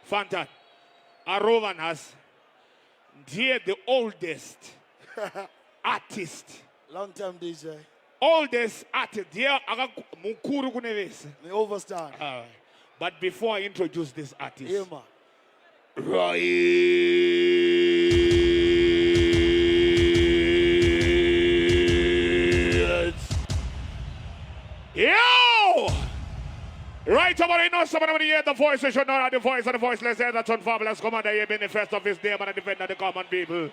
Fantan. Arovan has. Dear the oldest artist. Long time DJ. Oldest artist. Dear Mukuru Kuneves. The overstand. But before I introduce this artist. Yeah, man. Right. Yo! Right about it now, somebody when you hear the voice, you should know that the voice of the voiceless is that fabulous commander here being the first of his name and the defender of the common people.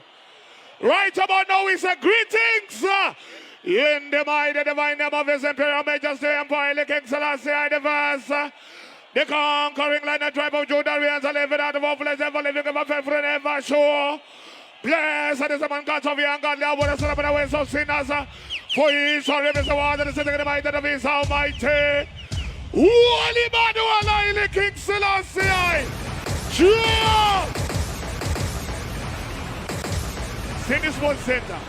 Right about now, we say greetings in the mighty divine name of his imperial majesty Empire, the King Selassie I the first. The conquering line of tribe of Judah reigns and living out of all flesh, ever living of a faithful and ever sure. Blessed is the man God of the ungodly, I would have set up in the ways of sinners. For he is sorry, Mr. Water, the sitting in the might of his almighty. Holy man, the King Selassie. Sure. Tennis Ball Center.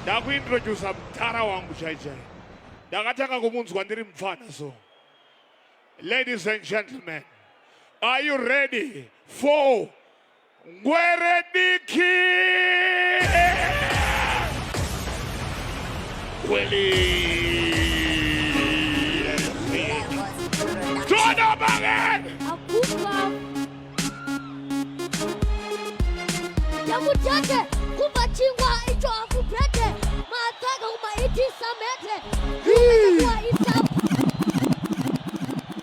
Dagu introduce a Tara wangu chai. Dagataka kumunzu kwandiri mfana so. Ladies and gentlemen, are you ready for Ngwere diki? Turn up again! Yamutete, kumachingwa icho afupete, mataga umaiti samete.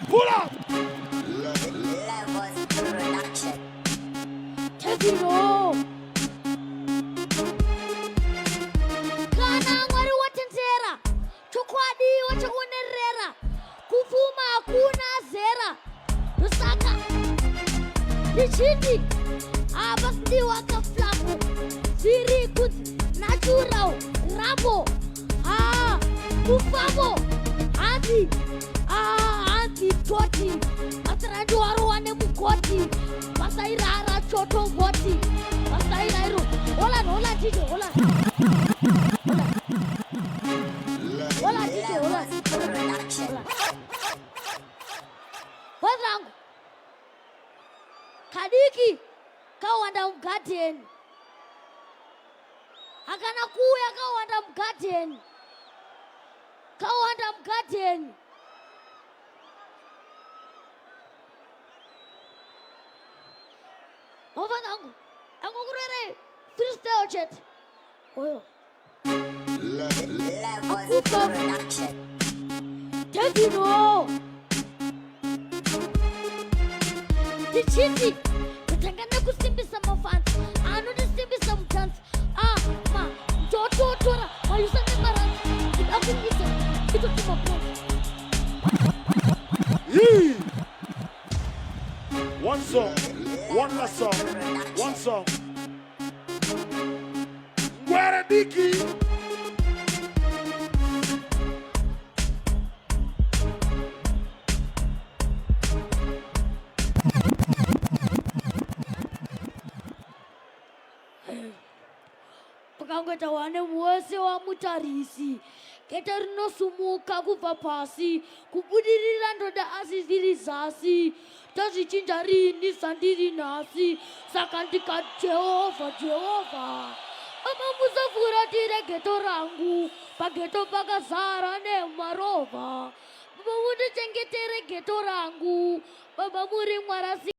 Pull up! Levels production. Take it all. Kana ngwari watenzera, chokwadi wachaonerera, kufuma hakuna zera. Lusaka, lichiti, abasdi wakaflamu, ziri kuti, natural, rabo, kufamo, hanzi, Toti, Atradu Aruane Mukoti, Masaira Choto Voti, Masaira, Hola, Tito, Hola, Tito, Hola. What's wrong? Kadikikahwanda mugadern. Akana kuya kahwanda mugadern. I'm Ngwere. Freestyle chat. Oh. Levels production. Take it all. The chiti. The tangana kusimbi some fans. I know the simbi some chance. Ma. Tora. Why you send me around? It's up to you. It's up to my One song. One last song. One song. Ngwere diki. Pakangeta wane wose wa mutarisi. Keta rinosumuka kubva pasi. Kubudirira ndoda asiziri zasi. Tazichinja rini sandiri nasi. Saka ndika Jehova. Ama musafuratire geto rangu. Pageto pakazara nemarova. Baba mundichengetere geto rangu. Baba muri mwarasi.